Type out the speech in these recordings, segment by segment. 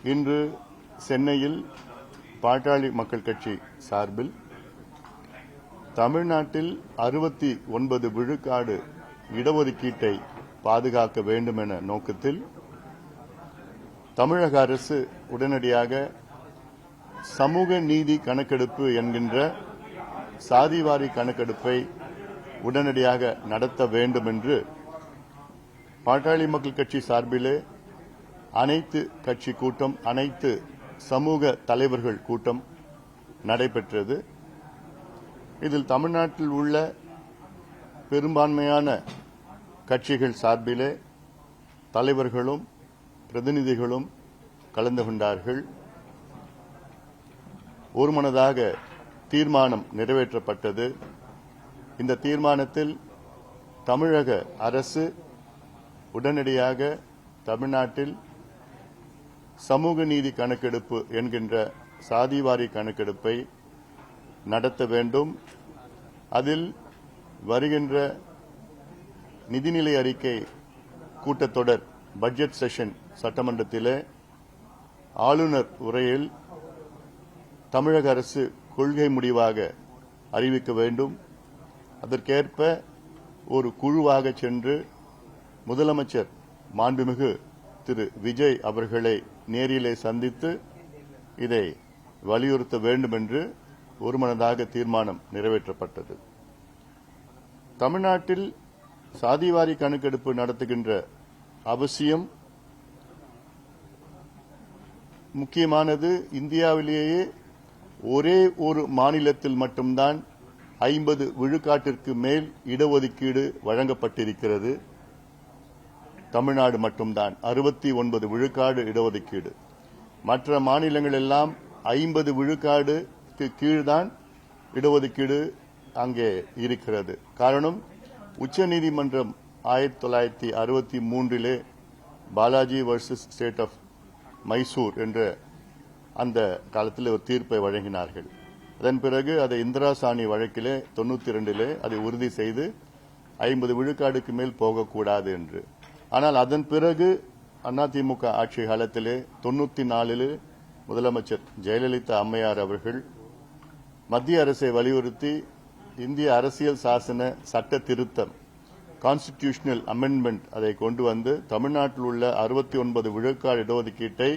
இன்று சென்னையில் பாட்டாளி மக்கள் கட்சி சார்பில் தமிழ்நாட்டில் 69 விழுக்காடு இடஒதுக்கீட்டை பாதுகாக்க வேண்டும் என நோக்கத்தில் தமிழக அரசு உடனடியாக சமூக நீதி கணக்கெடுப்பு என்கின்ற சாதிவாரி கணக்கெடுப்பை உடனடியாக நடத்த வேண்டும் என்று பாட்டாளி மக்கள் கட்சி சார்பிலே அனைத்து கட்சி கூட்டம், அனைத்து சமூக தலைவர்கள் கூட்டம் நடைபெற்றது. இதில் தமிழ்நாட்டில் உள்ள பெரும்பான்மையான கட்சிகள் சார்பிலே தலைவர்களும் பிரதிநிதிகளும் கலந்து கொண்டார்கள். ஒருமனதாக தீர்மானம் நிறைவேற்றப்பட்டது. இந்த தீர்மானத்தில் தமிழக அரசு உடனடியாக தமிழ்நாட்டில் சமூக நீதி கணக்கெடுப்பு என்கின்ற சாதிவாரி கணக்கெடுப்பை நடத்த வேண்டும். அதில் வருகின்ற நிதிநிலை அறிக்கை கூட்டத்தொடர் பட்ஜெட் செஷன் சட்டமன்றத்திலே ஆளுநர் உரையில் தமிழக அரசு கொள்கை முடிவாக அறிவிக்க வேண்டும். அதற்கேற்ப ஒரு குழுவாக சென்று முதலமைச்சர் மாண்புமிகு திரு விஜய் அவர்களை நேரிலே சந்தித்து இதை வலியுறுத்த வேண்டும் என்று ஒருமனதாக தீர்மானம் நிறைவேற்றப்பட்டது. தமிழ்நாட்டில் சாதிவாரி கணக்கெடுப்பு நடத்துகின்ற அவசியம் முக்கியமானது. இந்தியாவிலேயே ஒரே ஒரு மாநிலத்தில் மட்டும்தான் 50 விழுக்காட்டிற்கு மேல் இடஒதுக்கீடு வழங்கப்பட்டிருக்கிறது. தமிழ்நாடு மட்டும்தான் 69 விழுக்காடு இடஒதுக்கீடு. மற்ற மாநிலங்கள் எல்லாம் 50 விழுக்காடுக்கு கீழ்தான் இடஒதுக்கீடு அங்கே இருக்கிறது. காரணம், உச்சநீதிமன்றம் 1963 Balaji versus state of Mysore என்ற அந்த காலத்தில் ஒரு தீர்ப்பை வழங்கினார்கள். அதன் பிறகு அதை இந்திரா சாணி வழக்கிலே 92 அதை உறுதி செய்து 50 விழுக்காடுக்கு மேல் போகக்கூடாது என்று. ஆனால் அதன் பிறகு அதிமுக ஆட்சி காலத்திலே 94 முதலமைச்சர் ஜெயலலிதா அம்மையார் அவர்கள் மத்திய அரசை வலியுறுத்தி இந்திய அரசியல் சாசன சட்ட திருத்தம் கான்ஸ்டிடியூஷனல் அமெண்ட்மெண்ட் அதை கொண்டு வந்து தமிழ்நாட்டில் உள்ள 69 விழுக்காடு இடஒதுக்கீட்டை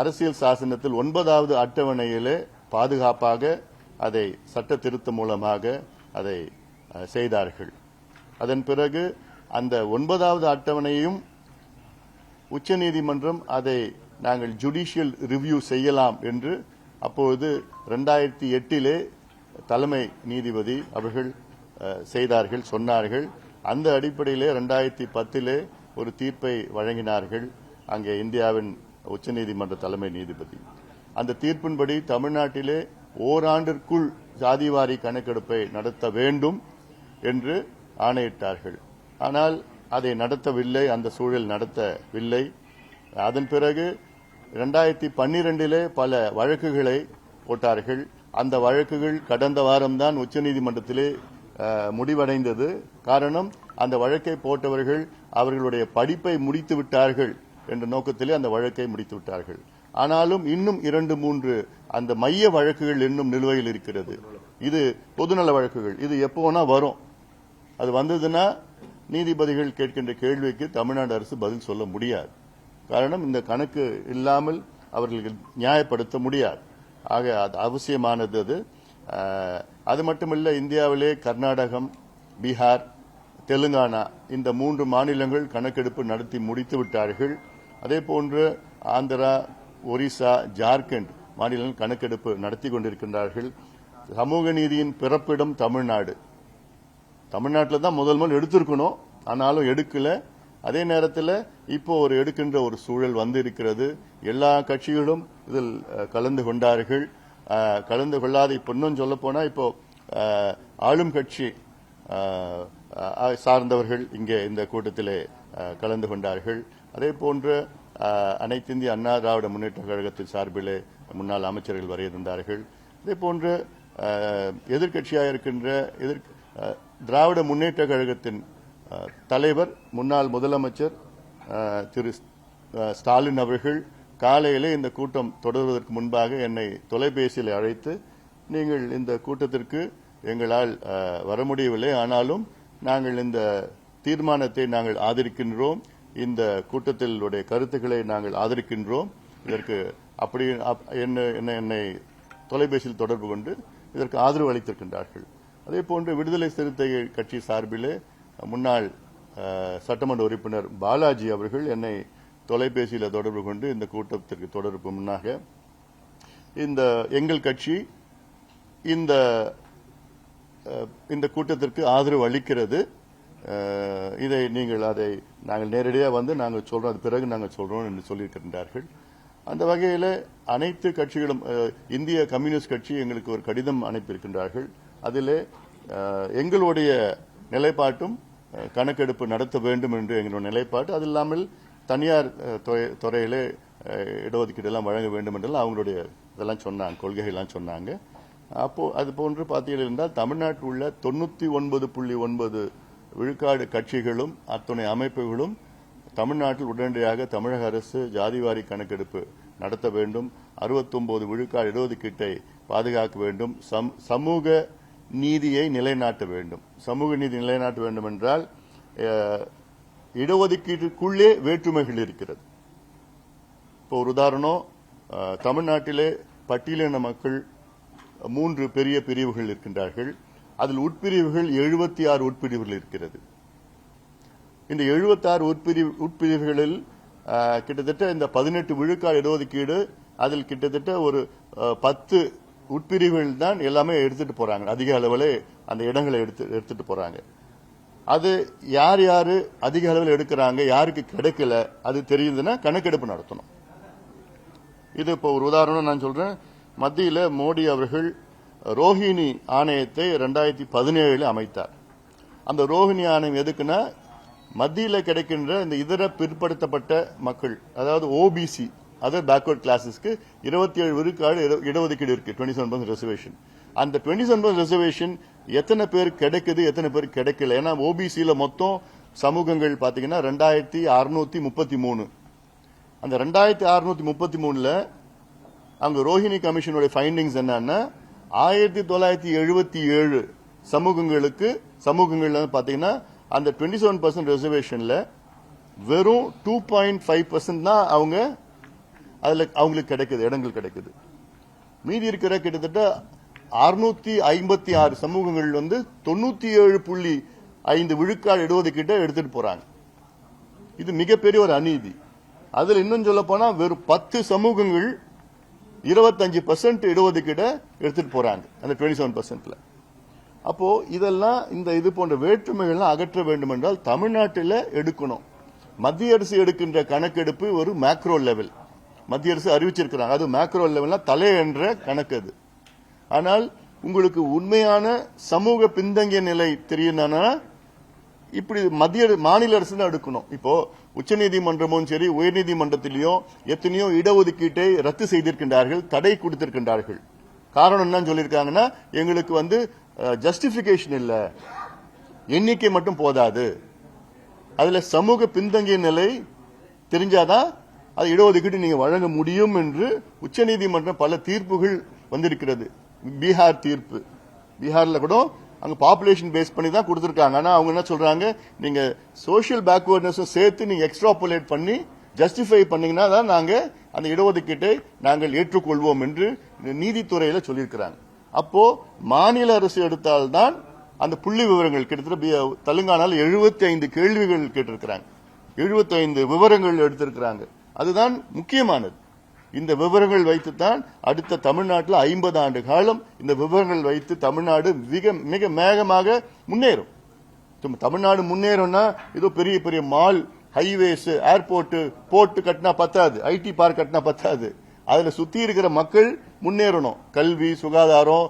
அரசியல் சாசனத்தில் 9வது அட்டவணையிலே பாதுகாப்பாக அதை சட்ட திருத்தம் மூலமாக அதை செய்தார்கள். அதன் பிறகு அந்த 9வது அட்டவணையும் உச்சநீதிமன்றம் அதை நாங்கள் ஜுடிஷியல் ரிவ்யூ செய்யலாம் என்று அப்பொழுது 2008 தலைமை நீதிபதி அவர்கள் செய்தார்கள், சொன்னார்கள். அந்த அடிப்படையிலே 2010 ஒரு தீர்ப்பை வழங்கினார்கள் அங்கே இந்தியாவின் உச்சநீதிமன்ற தலைமை நீதிபதி. அந்த தீர்ப்பின்படி தமிழ்நாட்டிலே ஓராண்டிற்குள் சாதிவாரி கணக்கெடுப்பை நடத்த வேண்டும் என்று ஆணையிட்டார்கள். ஆனால் அதை நடத்தவில்லை, அந்த சூழல் நடத்தவில்லை. அதன் பிறகு 2012 பல வழக்குகளை போட்டார்கள். அந்த வழக்குகள் கடந்த வாரம்தான் உச்சநீதிமன்றத்திலே முடிவடைந்தது. காரணம், அந்த வழக்கை போட்டவர்கள் அவர்களுடைய படிப்பை முடித்து விட்டார்கள் என்ற நோக்கத்திலே அந்த வழக்கை முடித்து விட்டார்கள். ஆனாலும் இன்னும் 2-3 அந்த மைய வழக்குகள் இன்னும் நிலுவையில் இருக்கிறது. இது பொதுநல வழக்குகள். இது எப்போனா வரும். அது வந்ததுன்னா நீதிபதிகள் கேட்கின்ற கேள்விக்கு தமிழ்நாடு அரசு பதில் சொல்ல முடியாது. காரணம், இந்த கணக்கு இல்லாமல் அவர்களுக்கு நியாயப்படுத்த முடியாது. ஆக அது அவசியமானது. அது மட்டுமல்ல, இந்தியாவிலே கர்நாடகம், பீகார், தெலுங்கானா இந்த 3 மாநிலங்கள் கணக்கெடுப்பு நடத்தி முடித்து விட்டார்கள். அதேபோன்று ஆந்திரா, ஒரிசா, ஜார்க்கண்ட் மாநிலங்கள் கணக்கெடுப்பு நடத்தி கொண்டிருக்கின்றார்கள். சமூக நீதியின் பிறப்பிடம் தமிழ்நாடு. தமிழ்நாட்டில் தான் முதல் எடுத்திருக்கணும், ஆனாலும் எடுக்கல. அதே நேரத்தில் இப்போ எடுக்கின்ற ஒரு சூழல் வந்து இருக்கிறது. எல்லா கட்சிகளும் இதில் கலந்து கொண்டார்கள். கலந்து கொள்ளாத இப்போ இன்னும் சொல்ல போனா இப்போ ஆளும் கட்சி சார்ந்தவர்கள் இங்கே இந்த கூட்டத்திலே கலந்து கொண்டார்கள். அதே போன்று அனைத்து இந்திய அண்ணா திராவிட முன்னேற்ற கழகத்தின் சார்பிலே முன்னாள் அமைச்சர்கள் வரை இருந்தார்கள். அதே போன்று எதிர்க்கட்சியாக இருக்கின்ற திராவிட முன்னேற்ற கழகத்தின் தலைவர் முன்னாள் முதலமைச்சர் திரு ஸ்டாலின் அவர்கள் காலையிலே இந்த கூட்டம் தொடர்வதற்கு முன்பாக என்னை தொலைபேசியில் அழைத்து, நீங்கள் இந்த கூட்டத்திற்கு எங்களால் வர முடியவில்லை, ஆனாலும் நாங்கள் இந்த தீர்மானத்தை நாங்கள் ஆதரிக்கின்றோம், இந்த கூட்டத்தில் கருத்துக்களை நாங்கள் ஆதரிக்கின்றோம், இதற்கு அப்படி என்னை தொலைபேசியில் தொடர்பு கொண்டு இதற்கு ஆதரவு அளித்திருக்கின்றார்கள். அதேபோன்று விடுதலை சிறுத்தைகள் கட்சி சார்பிலே முன்னாள் சட்டமன்ற உறுப்பினர் பாலாஜி அவர்கள் என்னை தொலைபேசியில் தொடர்பு கொண்டு இந்த கூட்டத்திற்கு தொடர்பு முன்னாக இந்த எங்கள் கட்சி இந்த கூட்டத்திற்கு ஆதரவு அளிக்கிறது, இதை நாங்கள் நேரடியாக வந்து நாங்கள் சொல்றோம், அது பிறகு நாங்கள் சொல்றோம் என்று சொல்லியிருக்கின்றார்கள். அந்த வகையில் அனைத்து கட்சிகளும், இந்திய கம்யூனிஸ்ட் கட்சி எங்களுக்கு ஒரு கடிதம் அனுப்பியிருக்கின்றார்கள். அதிலே எங்களுடைய நிலைப்பாட்டும் கணக்கெடுப்பு நடத்த வேண்டும் என்று எங்களுடைய நிலைப்பாடு, அது இல்லாமல் தனியார் துறையிலே இடஒதுக்கீடு எல்லாம் வழங்க வேண்டும் என்றெல்லாம் அவங்களுடைய இதெல்லாம் சொன்னாங்க, கொள்கைகள்லாம் சொன்னாங்க. அப்போ அது போன்று பார்த்தீர்கள் என்றால் தமிழ்நாட்டில் உள்ள 99.9 விழுக்காடு கட்சிகளும் அத்துணை அமைப்புகளும் தமிழ்நாட்டில் உடனடியாக தமிழக அரசு ஜாதிவாரி கணக்கெடுப்பு நடத்த வேண்டும், 69 விழுக்காடு இடஒதுக்கீட்டை பாதுகாக்க வேண்டும், சமூக நீதியை நிலைநாட்ட வேண்டும். சமூக நீதி நிலைநாட்ட வேண்டும் என்றால் இடஒதுக்கீட்டுக்குள்ளே வேற்றுமைகள் இருக்கிறது. இப்போ ஒரு உதாரணம், தமிழ்நாட்டிலே பட்டியலின மக்கள் 3 பெரிய பிரிவுகள் இருக்கின்றார்கள். அதில் உட்பிரிவுகள் 76 உட்பிரிவுகள் இருக்கிறது. இந்த 76 உட்பிரிவுகளில் கிட்டத்தட்ட இந்த 18 விழுக்காடு இடஒதுக்கீடு, அதில் கிட்டத்தட்ட ஒரு 10 உட்பிரிவுகள் தான் எல்லாமே எடுத்துட்டு போறாங்க, அதிக அளவில் அந்த இடங்களை எடுத்துட்டு போறாங்க. அது யார் அதிக அளவில் எடுக்கிறாங்க, யாருக்கு கிடைக்கல அது தெரியுதுன்னா கணக்கெடுப்பு நடத்தணும். இது இப்போ ஒரு உதாரணம் நான் சொல்றேன். மத்தியில் மோடி அவர்கள் ரோஹிணி ஆணையத்தை 2017 அமைத்தார். அந்த ரோஹிணி ஆணையம் எதுக்குன்னா, மத்தியில் கிடைக்கின்ற இந்த இதர பிற்படுத்தப்பட்ட மக்கள், அதாவது ஓபிசி, அதர் பேக்வர்ட் கிளாஸஸ்க்கு 27 விழுக்காடு இடஒதுக்கீடு இருக்கு, 27% ரிசர்வேஷன். அந்த 27% ரிசர்வேஷன் எத்தனை பேர் கிடைக்குது, எத்தனை பேர் கிடைக்கல? ஏன்னா ஓபிசியில மொத்தம் சமூகங்கள் பாத்தீங்கன்னா 2633. அந்த 2633ல அங்க ரோஹிணி கமிஷனுடைய ஃபைண்டிங்ஸ் என்னன்னா, 1977 சமூகங்கள்ல பாத்தீங்கன்னா அந்த 27% ரிசர்வேஷன்ல வெறும் 2.5% தான் அவங்களுக்கு கிடைக்குது, இடங்கள் கிடைக்குது. மீதி இருக்கிற கிட்டத்தட்ட 656 சமூகங்கள் 97.5 விழுக்காடு இடஒதுக்கீட்டை எடுத்துட்டு போறாங்க. இது மிகப்பெரிய ஒரு அநீதி. அதுல இன்னும் சொல்ல போனா வெறும் 10 சமூகங்கள் 25% இடஒதுக்கீட்டை எடுத்துட்டு போறாங்க அந்த 27%. அப்போ இதெல்லாம் இது போன்ற வேற்றுமைகள்லாம் அகற்ற வேண்டும் என்றால் தமிழ்நாட்டில் எடுக்கணும். மத்திய அரசு எடுக்கின்ற கணக்கெடுப்பு ஒரு மேக்ரோ லெவல், மத்திய அரசு அறிவிச்சிருக்கிறாங்க, அது மேக்ரோ லெவல்னா தலை என்ற கணக்கு அது. ஆனால் உங்களுக்கு உண்மையான சமூக பின்தங்கிய நிலை தெரியணும்னா இப்படி மாநில அரசு தான் எடுக்கணும். இப்போ உச்சநீதிமன்றமும் சரி, உயர்நீதிமன்றத்திலையும் எத்தனையோ இடஒதுக்கீட்டை ரத்து செய்திருக்கின்றார்கள், தடை கொடுத்திருக்கின்றார்கள். காரணம் என்ன சொல்லியிருக்காங்கன்னா, எங்களுக்கு ஜஸ்டிபிகேஷன் இல்ல, எண்ணிக்கை மட்டும் போதாது, அதுல சமூக பின்தங்கிய நிலை தெரிஞ்சாதான் அது இடஒதுக்கீடு நீங்க வழங்க முடியும் என்று உச்சநீதிமன்றம் பல தீர்ப்புகள் வந்திருக்கிறது. பீகார் தீர்ப்பு, பீகார்ல கூட அங்க பாப்புலேஷன் பேஸ் பண்ணி தான் கொடுத்திருக்காங்க. ஆனா அவங்க என்ன சொல்றாங்க, நீங்க சோசியல் பேக்வர்ட்னஸ் சேர்த்து நீங்க எக்ஸ்ட்ராபுலேட் பண்ணி ஜஸ்டிஃபை பண்ணீங்கன்னா தான் நாங்க அந்த இடஒதுக்கீட்டை நாங்கள் ஏற்றுக்கொள்வோம் என்று நீதித்துறையில சொல்லியிருக்கிறாங்க. அப்போ மாநில அரசு எடுத்தால்தான் அந்த புள்ளி விவரங்கள், கிட்டத்தட்ட தெலுங்கானால 75 கேள்விகள் கேட்டிருக்கிறாங்க, 75 விவரங்கள் எடுத்திருக்கிறாங்க. அதுதான் முக்கியமானது. இந்த விவரங்கள் வைத்துத்தான் அடுத்த தமிழ்நாட்டில் 50 ஆண்டு காலம் இந்த விவரங்கள் வைத்து தமிழ்நாடு மிக வேகமாக முன்னேறும். தமிழ்நாடு முன்னேறும்னா ஏதோ பெரிய பெரிய மால், ஹைவேஸ், ஏர்போர்ட், போர்ட் கட்டினா பத்தாது, ஐடி பார்க் கட்டினா பத்தாது. அதுல சுத்தி இருக்கிற மக்கள் முன்னேறணும். கல்வி, சுகாதாரம்,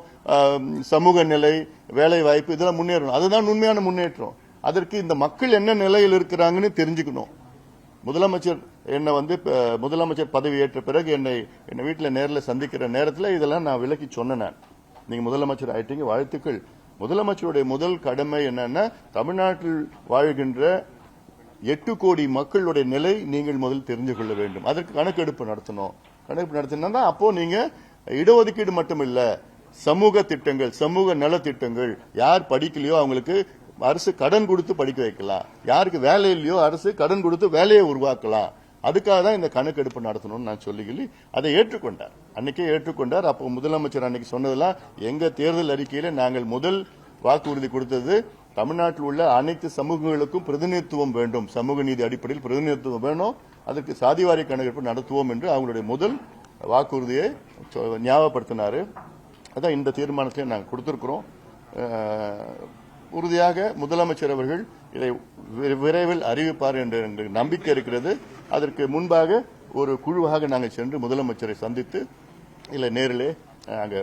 சமூக நிலை, வேலை வாய்ப்பு, இதெல்லாம் முன்னேறணும். அதுதான் உண்மையான முன்னேற்றம். அதற்கு இந்த மக்கள் என்ன நிலையில் இருக்கிறாங்கன்னு தெரிஞ்சுக்கணும். முதலமைச்சர் முதலமைச்சர் பதவி ஏற்ற பிறகு என்னை வீட்டில் நேரில் சந்திக்கிற நேரத்தில் இதெல்லாம் நான் விளக்கி சொன்னேன். நீங்க முதலமைச்சர் ஆயிட்டீங்க, வாழ்த்துக்கள். முதலமைச்சருடைய முதல் கடமை என்னன்னா, தமிழ்நாட்டில் வாழ்கின்ற 8 கோடி மக்களுடைய நிலை நீங்கள் முதல் தெரிந்து கொள்ள வேண்டும். அதற்கு கணக்கெடுப்பு நடத்தணும். கணக்கெடுப்பு நடத்தினா அப்போ நீங்க இடஒதுக்கீடு மட்டும் இல்ல, சமூக திட்டங்கள், சமூக நலத்திட்டங்கள், யார் படிக்கலையோ அவங்களுக்கு அரசு கடன் கொடுத்து படிக்க வைக்கலாம், யாருக்கு வேலை இல்லையோ அரசு கடன் கொடுத்து வேலையை உருவாக்கலாம். அதுக்காக தான் இந்த கணக்கெடுப்பு நடத்தணும்னு நான் சொல்லி அதை ஏற்றுக்கொண்டார். அன்னைக்கே ஏற்றுக்கொண்டார். அப்போ முதலமைச்சர் அன்னைக்கு சொன்னதெல்லாம் எங்க தேர்தல் அறிக்கையில நாங்கள் முதல் வாக்குறுதி கொடுத்தது, தமிழ்நாட்டில் உள்ள அனைத்து சமூகங்களுக்கும் பிரதிநிதித்துவம் வேண்டும், சமூக நீதி அடிப்படையில் பிரதிநிதித்துவம் வேணும், அதற்கு சாதிவாரி கணக்கெடுப்பு நடத்துவோம் என்று அவங்களுடைய முதல் வாக்குறுதியை ஞாபகப்படுத்தினாரு. அதான் இந்த தீர்மானத்தை நாங்கள் கொடுத்திருக்கிறோம். உறுதியாக முதலமைச்சர் அவர்கள் இதை விரைவில் அறிவிப்பார் என்ற எங்களுக்கு நம்பிக்கை இருக்கிறது. அதற்கு முன்பாக ஒரு குழுவாக நாங்கள் சென்று முதலமைச்சரை சந்தித்து இல்லை நேரிலே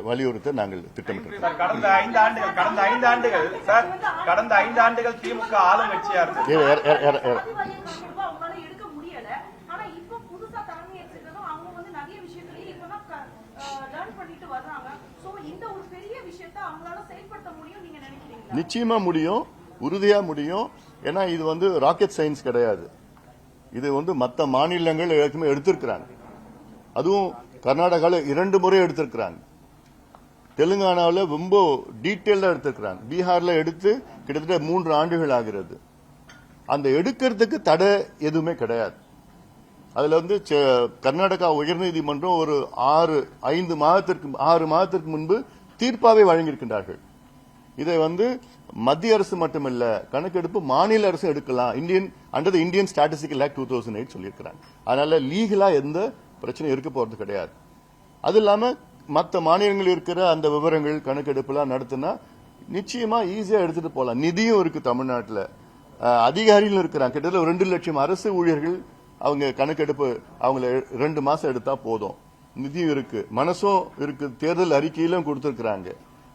வலியுறுத்த நாங்கள் திட்டமிட்டிருக்கிறோம். கடந்த 5 ஆண்டுகள் திமுக ஆளுங்கட்சியா இருக்கு. நிச்சயமா முடியும், உறுதியா முடியும். ஏன்னா இது ராக்கெட் சயின்ஸ் கிடையாது. இது மற்ற மாநிலங்கள் ஏற்கனவே எடுத்திருக்கிறாங்க. அதுவும் கர்நாடகாவில் 2 முறை எடுத்திருக்கிறாங்க. தெலுங்கானாவில் ரொம்ப டீட்டெயில்டா எடுத்திருக்கிறாங்க. பீகார்ல எடுத்து கிட்டத்தட்ட 3 ஆண்டுகள் ஆகிறது. அந்த எடுக்கிறதுக்கு தடை எதுவுமே கிடையாது. அதுல கர்நாடகா உயர்நீதிமன்றம் ஒரு 6 மாதத்திற்கு முன்பு தீர்ப்பாவே வழங்கியிருக்கின்றார்கள். இதை மத்திய அரசு மட்டுமல்ல, கணக்கெடுப்பு மாநில அரசு எடுக்கலாம். Under the Indian statistical act 2008 சொல்லியிருக்கிறாங்க. அதனால லீகலா எந்த பிரச்சனையும் இருக்க போறது கிடையாது. அது இல்லாம மற்ற மாநிலங்களில் இருக்கிற அந்த விவரங்கள் கணக்கெடுப்புலாம் நடத்தினா நிச்சயமா ஈஸியா எடுத்துட்டு போலாம். நிதியும் இருக்கு தமிழ்நாட்டில், அதிகாரிகள் இருக்கிறாங்க. கிட்டத்தட்ட 2 லட்சம் அரசு ஊழியர்கள் அவங்க கணக்கெடுப்பு அவங்கள 2 மாசம் எடுத்தா போதும். நிதியும் இருக்கு, மனசும் இருக்கு, தேர்தல் அறிக்கையிலும் கொடுத்திருக்கிறாங்க.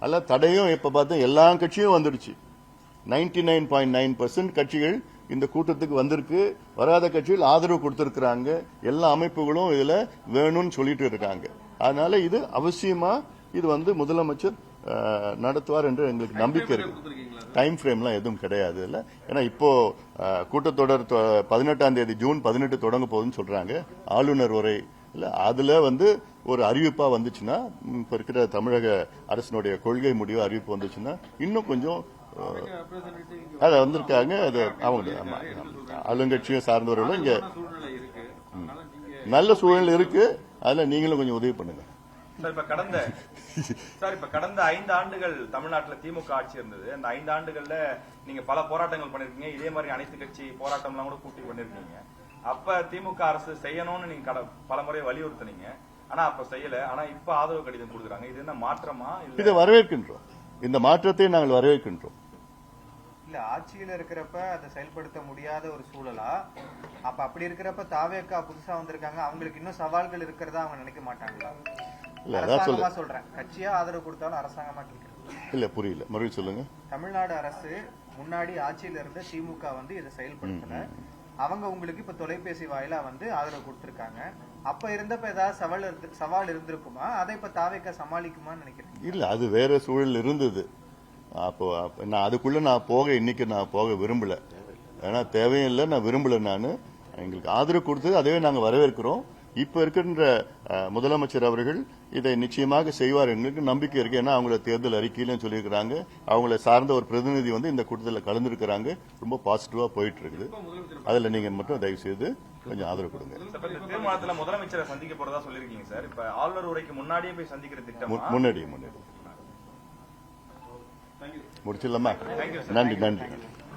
அல்ல தடையும் இப்ப பார்த்தா எல்லா கட்சியும் வந்துடுச்சு. 99.9% கட்சிகள் இந்த கூட்டத்துக்கு வந்திருக்கு. வராத கட்சிகள் ஆதரவு கொடுத்திருக்கிறாங்க. எல்லா அமைப்புகளும் இதுல வேணும்னு சொல்லிட்டு இருக்காங்க. அதனால இது அவசியமா இது முதலமைச்சர் நடத்துவார் என்று எங்களுக்கு நம்பிக்கை இருக்கு. டைம் ஃப்ரேம்லாம் எதுவும் கிடையாது இல்ல. ஏன்னா இப்போ கூட்டத்தொடர் 18ஆம் தேதி ஜூன் 18 தொடங்க போகுதுன்னு சொல்றாங்க. ஆளுநர் உரை இல்ல, அதுல ஒரு அறிவிப்பா வந்துச்சுன்னா, இப்ப இருக்கிற தமிழக அரசினுடைய கொள்கை முடிவு அறிவிப்பு வந்துச்சுன்னா இன்னும் கொஞ்சம் அத வந்திருக்காங்க. அது அவங்க ஆளுங்கட்சியும் சார்ந்தவர்களும் இங்க நல்ல சூழ்நிலை இருக்கு. அதுல நீங்களும் கொஞ்சம் உதவி பண்ணுங்க. இப்ப கடந்த 5 ஆண்டுகள் தமிழ்நாட்டில் திமுக ஆட்சி இருந்தது. அந்த 5 ஆண்டுகள்ல நீங்க பல போராட்டங்கள் பண்ணிருக்கீங்க. இதே மாதிரி அனைத்து கட்சி போராட்டம்லாம் கூட கூட்டி பண்ணிருக்கீங்க. அப்ப திமுக அரசு செய்யணும்னு நீங்க பல முறை வலியுறுத்தினீங்க. ஆனா அப்ப செய்யல. ஆனா இப்ப ஆதரவு கடிதம் கொடுக்குறாங்க. இது என்ன மாற்றமா? இதை வரவேற்கின்றோம். இந்த மாற்றத்தை நாங்கள் வரவேற்கின்றோம். இல்ல, ஆட்சியில இருக்கிறப்ப அதை செயல்படுத்த முடியாத ஒரு சூழலா? அப்ப அப்படி இருக்கிறப்ப தாவேக்கா புதுசா வந்திருக்காங்க, அவங்களுக்கு இன்னும் சவால்கள் இருக்கிறதா அவங்க நினைக்க மாட்டாங்களா? இல்ல, அதான் சொல்றேன். கட்சியா ஆதரவு கொடுத்தாலும் அரசாங்கமா கேட்கிறேன். இல்ல, புரியல, மறுபடியும் சொல்லுங்க. தமிழ்நாடு அரசு முன்னாடி ஆட்சியில இருந்த திமுக இதை செயல்படுத்தல. அவங்க உங்களுக்கு இப்ப தொலைபேசி வாயிலா ஆதரவு கொடுத்திருக்காங்க. அப்ப இருந்தப்ப ஏதாவது சவால் இருந்திருக்குமா? அதை இப்ப தாவேக்கா சமாளிக்குமான்னு நினைக்கிறேன். இல்ல, அது வேற சூழல் இருந்தது. அப்போ நான் அதுக்குள்ள இன்னைக்கு நான் போக விரும்பல. ஏன்னா தேவையும் இல்லை, நான் விரும்பல. நான் எங்களுக்கு ஆதரவு கொடுத்தது அதுவே நாங்க வரவேற்கிறோம். இப்ப இருக்கின்ற முதலமைச்சர் அவர்கள் இதை நிச்சயமாக செய்வார் எங்களுக்கு நம்பிக்கை இருக்கு. ஏன்னா அவங்கள தேர்தல் அறிக்கையிலும் சொல்லியிருக்கிறாங்க. அவங்கள சார்ந்த ஒரு பிரதிநிதி இந்த கூட்டத்தில் கலந்துருக்கிறாங்க. ரொம்ப பாசிட்டிவா போயிட்டு இருக்குது. அதுல நீங்க மட்டும் தயவு செய்து கொஞ்சம் ஆதரவு கொடுங்க. தீர்மானத்தில் முதலமைச்சரை சந்திக்க போறதா சொல்லிருக்கீங்க சார். இப்ப ஆளுநர் உரைக்கு முன்னாடியே போய் சந்திக்கிற திட்டம் முன்னாடி முடிச்சிடலாமா? நன்றி.